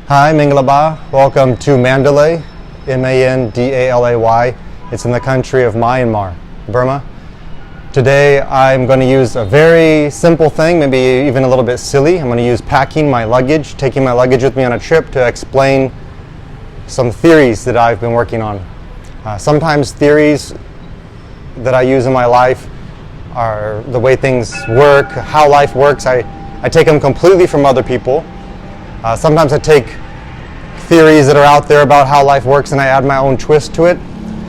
Hi, Mingalaba. Welcome to Mandalay, Mandalay. It's in the country of Myanmar, Burma. Today I'm going to use a very simple thing, maybe even a little bit silly. I'm going to use packing my luggage, taking my luggage with me on a trip to explain some theories that I've been working on. Sometimes theories that I use in my life are the way things work, how life works. I take them completely from other people. Sometimes I take theories that are out there about how life works and I add my own twist to it.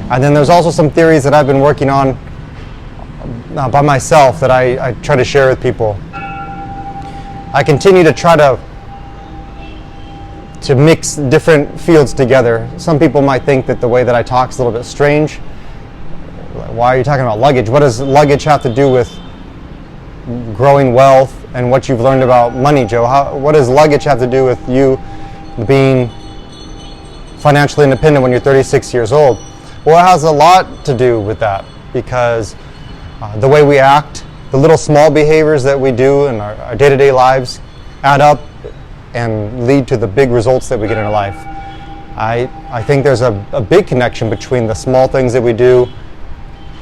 And then there's also some theories that I've been working on by myself that I try to share with people. I continue to try to mix different fields together. Some people might think that the way that I talk is a little bit strange. Why are you talking about luggage? What does luggage have to do with growing wealth and what you've learned about money, Joe? What does luggage have to do with you being financially independent when you're 36 years old? Well, it has a lot to do with that, because the way we act, the little small behaviors that we do in our day-to-day lives add up and lead to the big results that we get in our life. I think there's a big connection between the small things that we do,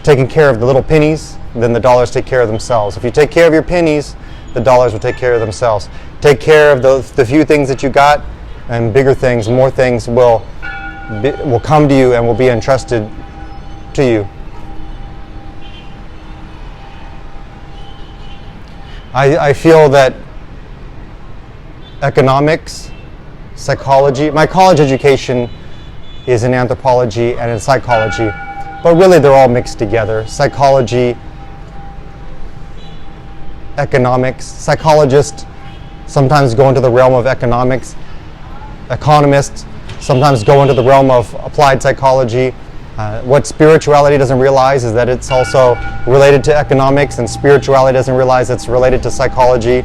taking care of the little pennies, then the dollars take care of themselves. If you take care of your pennies, the dollars will take care of themselves. Take care of the few things that you got, and bigger things, more things will come to you and will be entrusted to you. I feel that economics, psychology, my college education is in anthropology and in psychology, but really they're all mixed together. Psychology, economics, psychologists sometimes go into the realm of economics, economists sometimes go into the realm of applied psychology. What spirituality doesn't realize is that it's also related to economics, and spirituality doesn't realize it's related to psychology.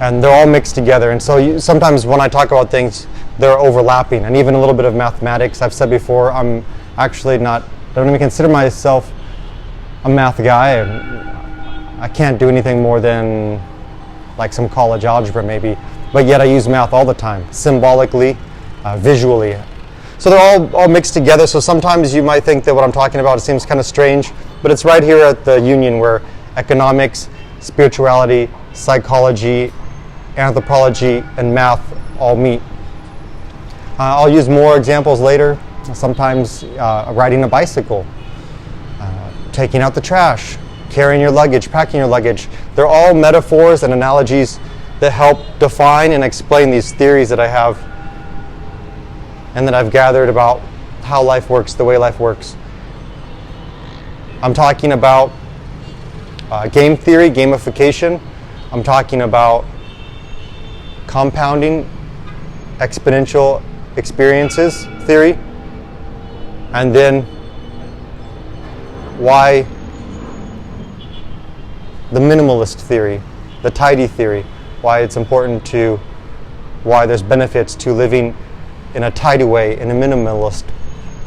And they're all mixed together. And so sometimes when I talk about things, they're overlapping, and even a little bit of mathematics. I've said before, I'm actually I don't even consider myself a math guy. I can't do anything more than like some college algebra maybe, but yet I use math all the time, symbolically, visually. So they're all mixed together, so sometimes you might think that what I'm talking about seems kind of strange, but it's right here at the union where economics, spirituality, psychology, anthropology, and math all meet. I'll use more examples later. Sometimes riding a bicycle, taking out the trash, carrying your luggage, packing your luggage. They're all metaphors and analogies that help define and explain these theories that I have and that I've gathered about how life works, the way life works. I'm talking about game theory, gamification. I'm talking about compounding, exponential experiences theory, and then why the minimalist theory, the tidy theory, why it's important why there's benefits to living in a tidy way, in a minimalist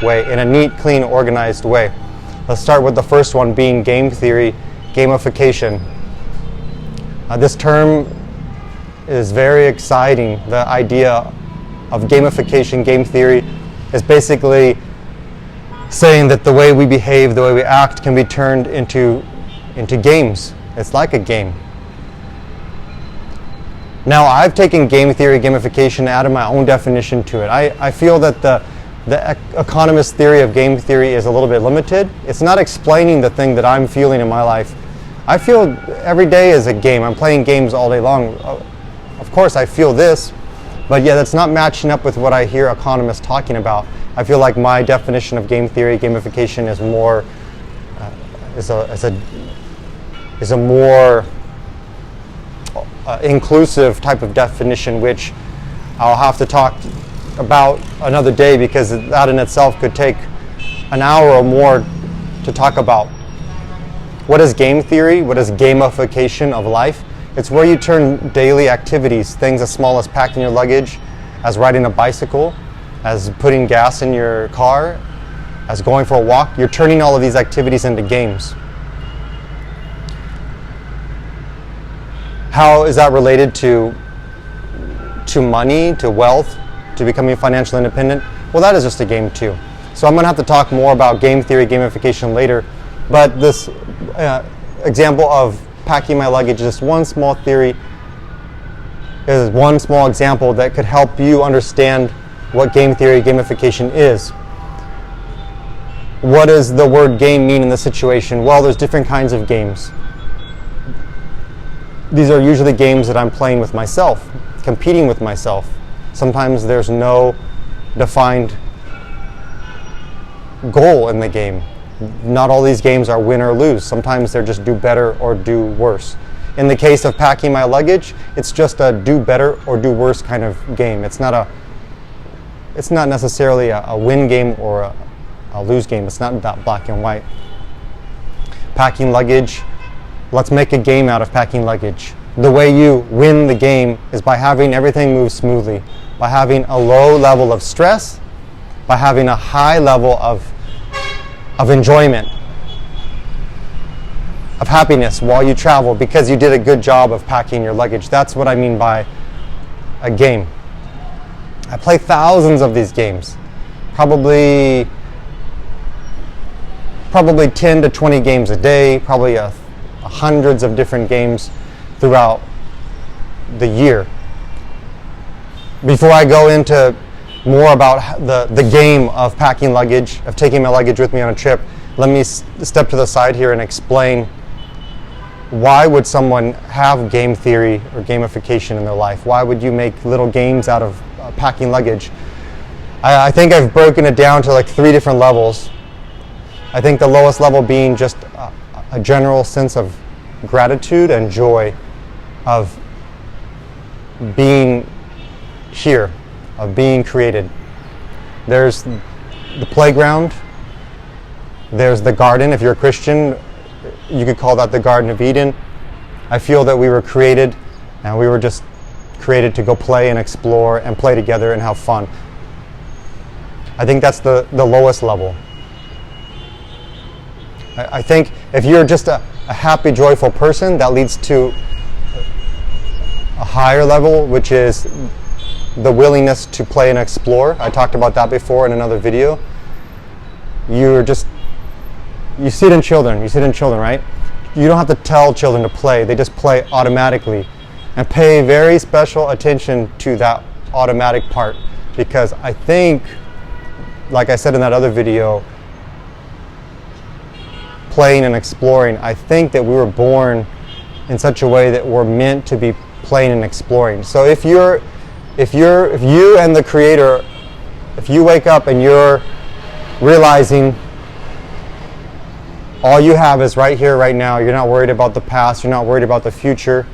way, in a neat, clean, organized way. Let's start with the first one being game theory, gamification. This term is very exciting. The idea of gamification, game theory, is basically saying that the way we behave, the way we act can be turned into games. It's like a game. Now, I've taken game theory, gamification, and added my own definition to it. I feel that the economist theory of game theory is a little bit limited. It's not explaining the thing that I'm feeling in my life. I feel every day is a game. I'm playing games all day long. Of course, I feel this, but yeah, that's not matching up with what I hear economists talking about. I feel like my definition of game theory, gamification, is more is a more inclusive type of definition, which I'll have to talk about another day, because that in itself could take an hour or more to talk about. What is game theory? What is gamification of life? It's where you turn daily activities, things as small as packing your luggage, as riding a bicycle, as putting gas in your car, as going for a walk. You're turning all of these activities into games. How is that related to to money, to wealth, to becoming financially independent, well, that is just a game too. So I'm going to have to talk more about game theory, gamification later, but this example of packing my luggage is just one small theory, is one small example that could help you understand what game theory, gamification is. What does the word game mean in this situation? Well, there's different kinds of games. These are usually games that I'm playing with myself, competing with myself. Sometimes there's no defined goal in the game. Not all these games are win or lose. Sometimes they're just do better or do worse. In the case of packing my luggage, it's just a do better or do worse kind of game. It's not necessarily a win game or a lose game. It's not that black and white. Packing luggage, let's make a game out of packing luggage. The way you win the game is by having everything move smoothly, by having a low level of stress, by having a high level of enjoyment, of happiness while you travel because you did a good job of packing your luggage. That's what I mean by a game. I play thousands of these games, probably 10 to 20 games a day, probably hundreds of different games throughout the year. Before I go into more about the game of packing luggage, of taking my luggage with me on a trip, let me step to the side here and explain why would someone have game theory or gamification in their life? Why would you make little games out of packing luggage? I think I've broken it down to like 3 different levels. I think the lowest level being just a general sense of gratitude and joy of being here, of being created. There's the playground, there's the garden. If you're a Christian, you could call that the Garden of Eden. I feel that we were created and we were just created to go play and explore and play together and have fun. I think that's the lowest level. I think if you're just a happy, joyful person, that leads to a higher level, which is the willingness to play and explore. I talked about that before in another video. You see it in children, right? You don't have to tell children to play, they just play automatically. And pay very special attention to that automatic part, because I think, like I said in that other video, playing and exploring, I think that we were born in such a way that we're meant to be playing and exploring. So if you and the Creator, if you wake up and you're realizing all you have is right here, right now, you're not worried about the past, you're not worried about the future.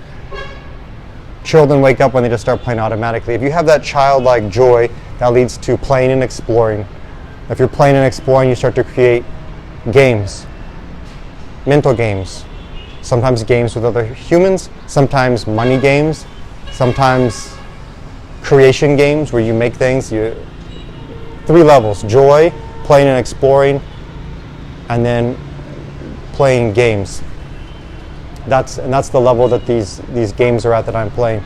Children wake up when they just start playing automatically. If you have that childlike joy, that leads to playing and exploring. If you're playing and exploring, you start to create games, mental games, sometimes games with other humans, sometimes money games, sometimes creation games where you make things. 3 levels: joy, playing and exploring, and then playing games. That's the level that these games are at that I'm playing.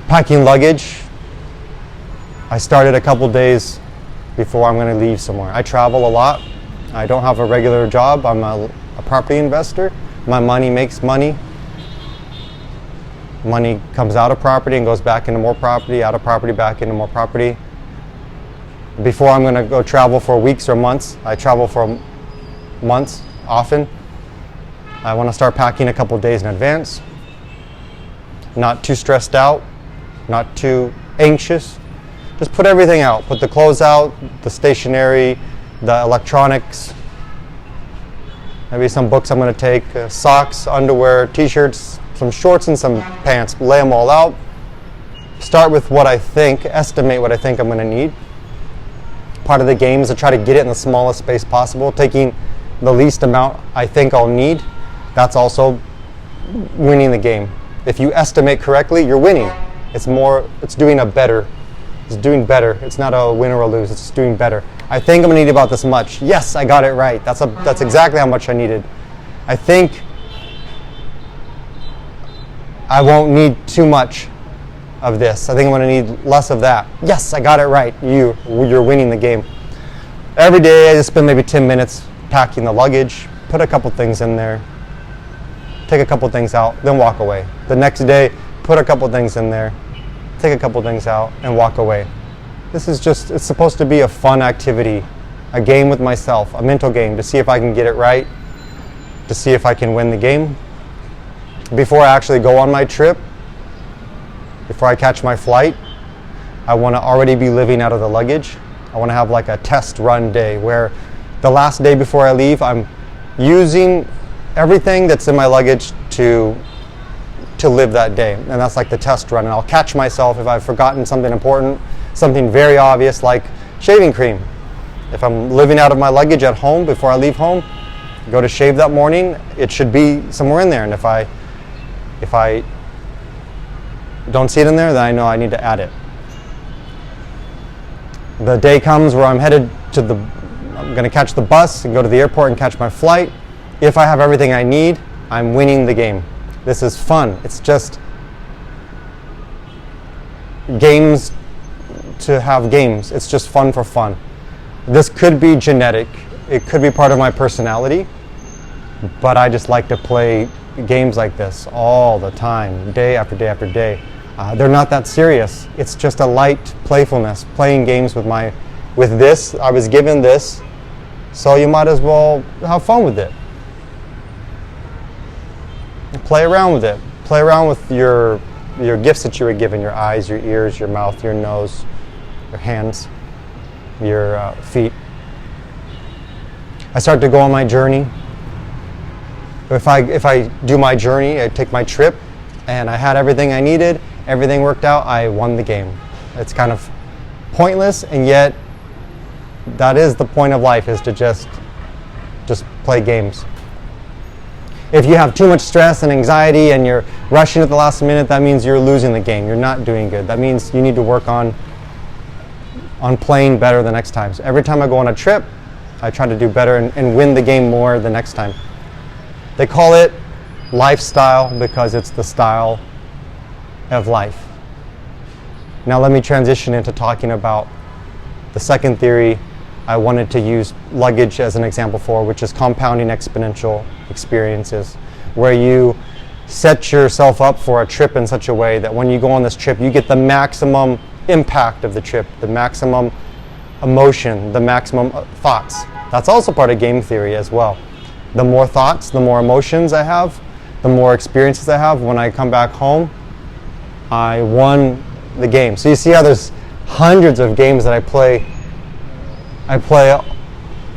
Packing luggage, I started a couple days before I'm going to leave somewhere. I travel a lot. I don't have a regular job. I'm a property investor. My money makes money. Money comes out of property and goes back into more property, out of property, back into more property. Before I'm going to go travel for weeks or months, I travel for months often. I want to start packing a couple days in advance. Not too stressed out, not too anxious. Just put everything out. Put the clothes out, the stationery, the electronics, maybe some books I'm going to take, socks, underwear, t-shirts, some shorts and some pants. Lay them all out. Start with what I think, estimate what I think I'm going to need. Part of the game is to try to get it in the smallest space possible, taking the least amount I think I'll need. That's also winning the game. If you estimate correctly, you're winning. It's doing better. It's doing better. It's not a win or a lose. It's doing better. I think I'm gonna need about this much. Yes, I got it right. That's exactly how much I needed. I think I won't need too much of this. I think I'm going to need less of that. Yes, I got it right. You're winning the game. Every day I just spend maybe 10 minutes packing the luggage, put a couple things in there, take a couple things out, then walk away. The next day, put a couple things in there, take a couple things out, and walk away. This is just, it's supposed to be a fun activity, a game with myself, a mental game to see if I can get it right, to see if I can win the game. Before I actually go on my trip, before I catch my flight, I want to already be living out of the luggage. I want to have like a test run day where the last day before I leave, I'm using everything that's in my luggage to live that day. And that's like the test run. And I'll catch myself if I've forgotten something important, something very obvious like shaving cream. If I'm living out of my luggage at home before I leave home, go to shave that morning, it should be somewhere in there. And if I don't see it in there, then I know I need to add it. The day comes where I'm going to catch the bus and go to the airport and catch my flight. If I have everything I need, I'm winning the game. This is fun. It's just games to have games. It's just fun for fun. This could be genetic. It could be part of my personality, but I just like to play games like this all the time, day after day after day. They're not that serious. It's just a light playfulness, playing games with this. I was given this, so you might as well have fun with it. Play around with it. Play around with your gifts that you were given, your eyes, your ears, your mouth, your nose, your hands, your feet. I start to go on my journey. If I do my journey, I take my trip, and I had everything I needed, everything worked out, I won the game. It's kind of pointless, and yet that is the point of life, is to just play games. If you have too much stress and anxiety and you're rushing at the last minute, that means you're losing the game. You're not doing good. That means you need to work on playing better the next time. So every time I go on a trip, I try to do better and win the game more the next time. They call it lifestyle because it's the style of life. Now let me transition into talking about the second theory I wanted to use luggage as an example for, which is compounding exponential experiences, where you set yourself up for a trip in such a way that when you go on this trip, you get the maximum impact of the trip, the maximum emotion, the maximum thoughts. That's also part of game theory as well. The more thoughts, the more emotions I have, the more experiences I have. When I come back home, I won the game. So you see how there's hundreds of games that I play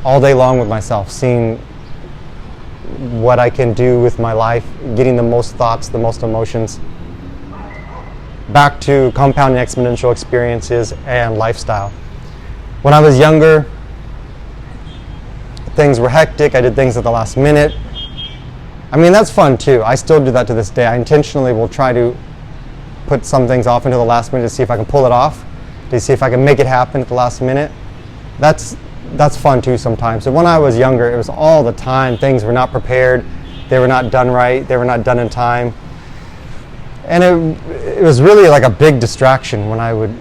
all day long with myself, seeing what I can do with my life, getting the most thoughts, the most emotions. Back to compounding exponential experiences and lifestyle. When I was younger, things were hectic. I did things at the last minute. I mean, that's fun too. I still do that to this day. I intentionally will try to put some things off until the last minute to see if I can pull it off, to see if I can make it happen at the last minute. That's fun too sometimes. So when I was younger, it was all the time. Things were not prepared. They were not done right. They were not done in time. And it was really like a big distraction when I would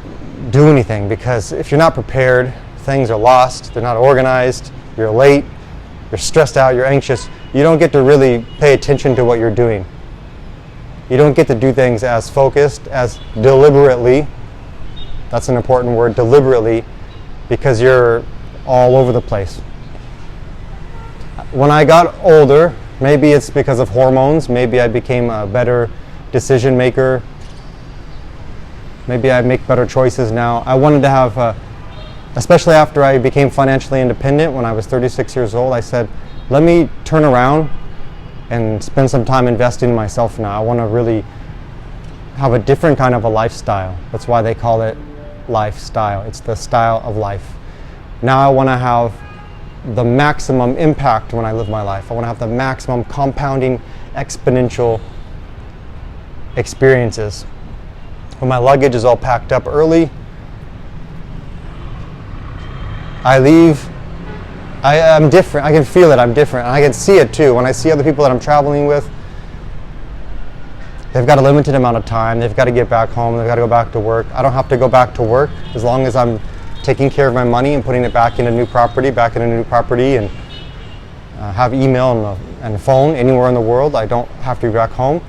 do anything, because if you're not prepared, things are lost. They're not organized. You're late. You're stressed out. You're anxious. You don't get to really pay attention to what you're doing. You don't get to do things as focused, as deliberately. That's an important word, deliberately, because you're all over the place. When I got older, maybe it's because of hormones, maybe I became a better decision maker, maybe I make better choices now. I wanted to have, especially after I became financially independent when I was 36 years old, I said, let me turn around and spend some time investing in myself now. I want to really have a different kind of a lifestyle. That's why they call it lifestyle. It's the style of life. Now I want to have the maximum impact when I live my life. I want to have the maximum compounding exponential experiences. When my luggage is all packed up early, I leave. I'm different. I can feel it. I'm different. And I can see it too. When I see other people that I'm traveling with, They've got a limited amount of time. They've got to get back home. They've got to go back to work. I don't have to go back to work as long as I'm taking care of my money and putting it back in a new property, and have email and phone anywhere in the world. I don't have to be back home.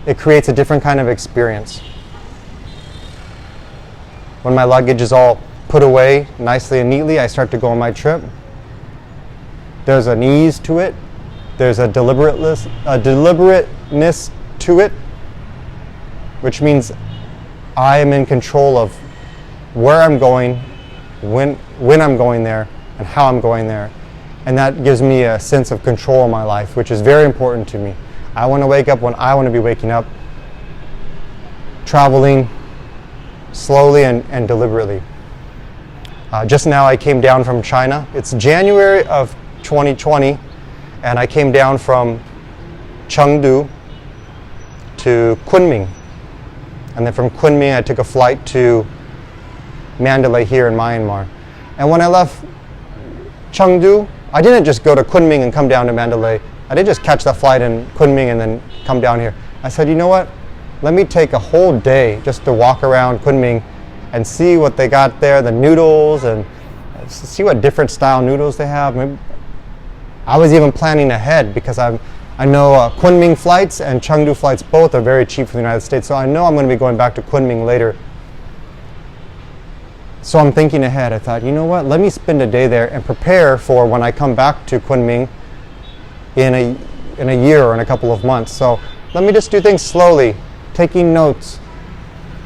It creates a different kind of experience. When my luggage is all put away nicely and neatly, I start to go on my trip. There's an ease to it. There's a deliberateness to it, which means I am in control of where I'm going, when I'm going there, and how I'm going there. And that gives me a sense of control in my life, which is very important to me. I want to wake up when I want to be waking up, traveling slowly and deliberately. Just now I came down from China. It's January of 2020, and I came down from Chengdu to Kunming. And then from Kunming I took a flight to Mandalay here in Myanmar. And when I left Chengdu, I didn't just go to Kunming and come down to Mandalay. I didn't just catch that flight in Kunming and then come down here. I said, you know what? Let me take a whole day just to walk around Kunming and see what they got there, the noodles, and see what different style noodles they have. Maybe I was even planning ahead because I know Kunming flights and Chengdu flights both are very cheap from the United States, so I know I'm going to be going back to Kunming later. So I'm thinking ahead. I thought, you know what? Let me spend a day there and prepare for when I come back to Kunming in a year or in a couple of months. So let me just do things slowly, taking notes,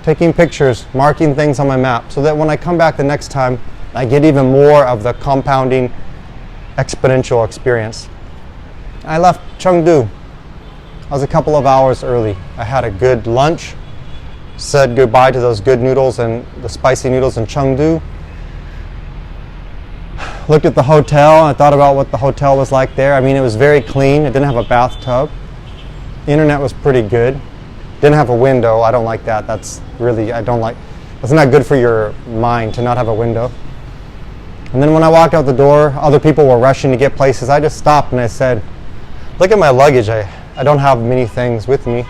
taking pictures, marking things on my map, so that when I come back the next time, I get even more of the compounding exponential experience. I left Chengdu. I was a couple of hours early. I had a good lunch, said goodbye to those good noodles and the spicy noodles in Chengdu. Looked at the hotel. I thought about what the hotel was like there. I mean, it was very clean. It didn't have a bathtub. The internet was pretty good. Didn't have a window. I don't like that. That's not good for your mind to not have a window. And then when I walked out the door, other people were rushing to get places. I just stopped and I said, look at my luggage. I don't have many things with me.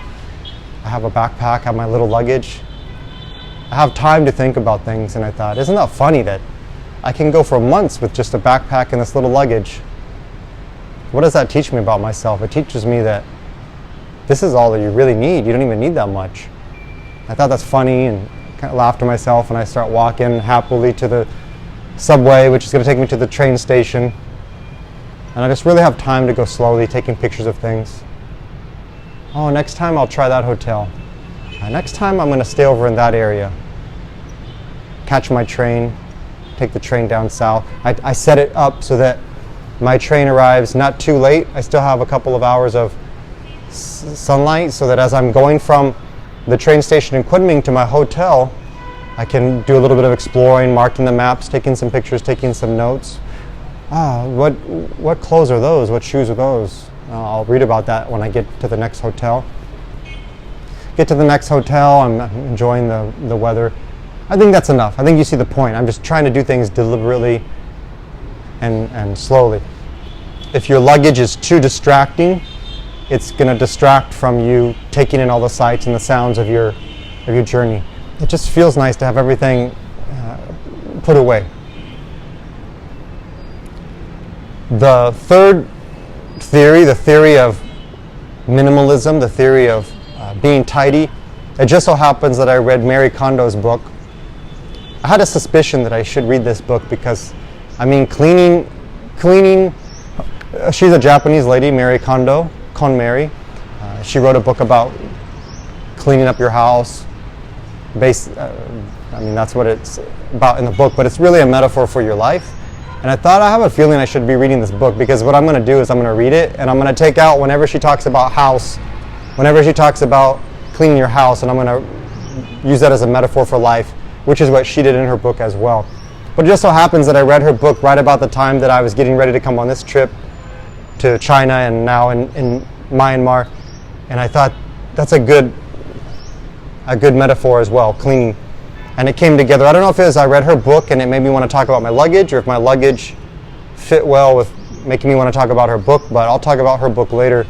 I have a backpack, I have my little luggage. I have time to think about things, and I thought, isn't that funny that I can go for months with just a backpack and this little luggage? What does that teach me about myself? It teaches me that this is all that you really need. You don't even need that much. I thought that's funny and kind of laughed to myself, and I start walking happily to the subway, which is going to take me to the train station. And I just really have time to go slowly, taking pictures of things. Oh, next time I'll try that hotel. Next time I'm going to stay over in that area. Catch my train, take the train down south. I set it up so that my train arrives not too late. I still have a couple of hours of sunlight, so that as I'm going from the train station in Kunming to my hotel, I can do a little bit of exploring, marking the maps, taking some pictures, taking some notes. What clothes are those? What shoes are those? I'll read about that when I get to the next hotel. Get to the next hotel, I'm enjoying the weather. I think that's enough. I think you see the point. I'm just trying to do things deliberately and slowly. If your luggage is too distracting, it's going to distract from you taking in all the sights and the sounds of your journey. It just feels nice to have everything put away. The third theory, the theory of minimalism, the theory of being tidy, it just so happens that I read Marie Kondo's book. I had a suspicion that I should read this book because, I mean, cleaning, she's a Japanese lady, Marie Kondo, KonMari. She wrote a book about cleaning up your house. That's what it's about in the book, but it's really a metaphor for your life. And I thought, I have a feeling I should be reading this book, because what I'm going to do is I'm going to read it and I'm going to take out whenever she talks about house, whenever she talks about cleaning your house, and I'm going to use that as a metaphor for life, which is what she did in her book as well. But it just so happens that I read her book right about the time that I was getting ready to come on this trip to China and now in Myanmar, and I thought that's a good metaphor as well, cleaning. And it came together. I don't know if it was I read her book and it made me want to talk about my luggage, or if my luggage fit well with making me want to talk about her book, but I'll talk about her book later.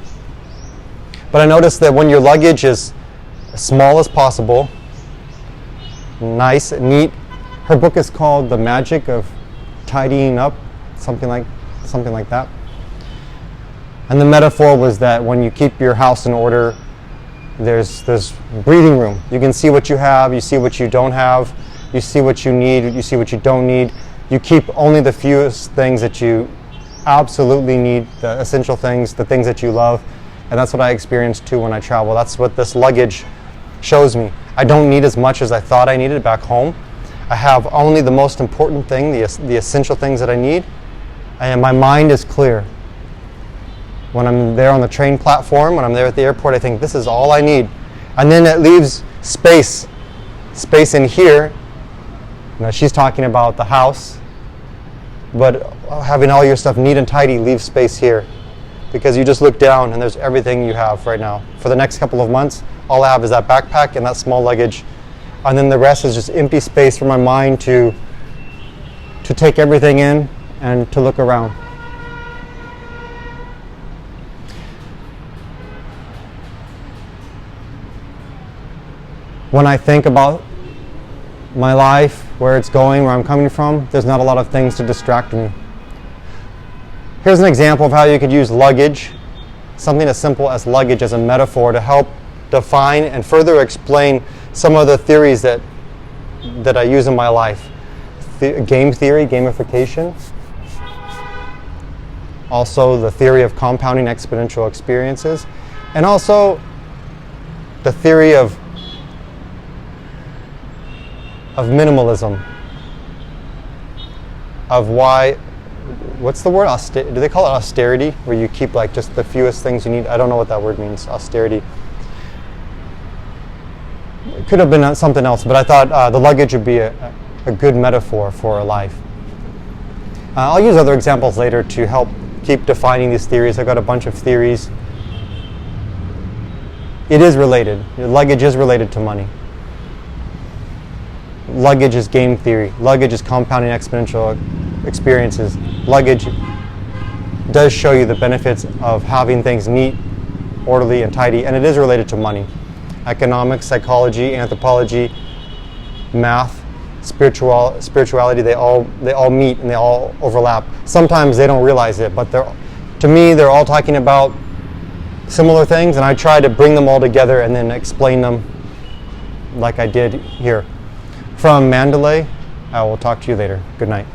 But I noticed that when your luggage is as small as possible, nice, neat. Her book is called The Magic of Tidying Up, something like that. And the metaphor was that when you keep your house in order, there's breathing room. You can see what you have, you see what you don't have, you see what you need, you see what you don't need. You keep only the fewest things that you absolutely need, the essential things, the things that you love. And that's what I experienced too when I travel. That's what this luggage shows me. I don't need as much as I thought I needed back home. I have only the most important thing, the essential things that I need. And my mind is clear. When I'm there on the train platform, when I'm there at the airport, I think this is all I need. And then it leaves space in here. Now she's talking about the house, but having all your stuff neat and tidy leaves space here, because you just look down and there's everything you have right now. For the next couple of months, all I have is that backpack and that small luggage, and then the rest is just empty space for my mind to take everything in and to look around. When I think about my life, where it's going, where I'm coming from, there's not a lot of things to distract me. Here's an example of how you could use luggage, something as simple as luggage, as a metaphor to help define and further explain some of the theories that I use in my life. Game theory, gamification. Also the theory of compounding exponential experiences. And also the theory of minimalism, of why, what's the word, do they call it austerity, where you keep like just the fewest things you need? I don't know what that word means, austerity. It could have been something else, but I thought the luggage would be a good metaphor for a life. I'll use other examples later to help keep defining these theories. I've got a bunch of theories. It is related. Your luggage is related to money. Luggage is game theory. Luggage is compounding exponential experiences. Luggage does show you the benefits of having things neat, orderly, and tidy, and it is related to money. Economics, psychology, anthropology, math, spirituality, they all meet and they all overlap. Sometimes they don't realize it, but to me they're all talking about similar things, and I try to bring them all together and then explain them like I did here. From Mandalay, I will talk to you later. Good night.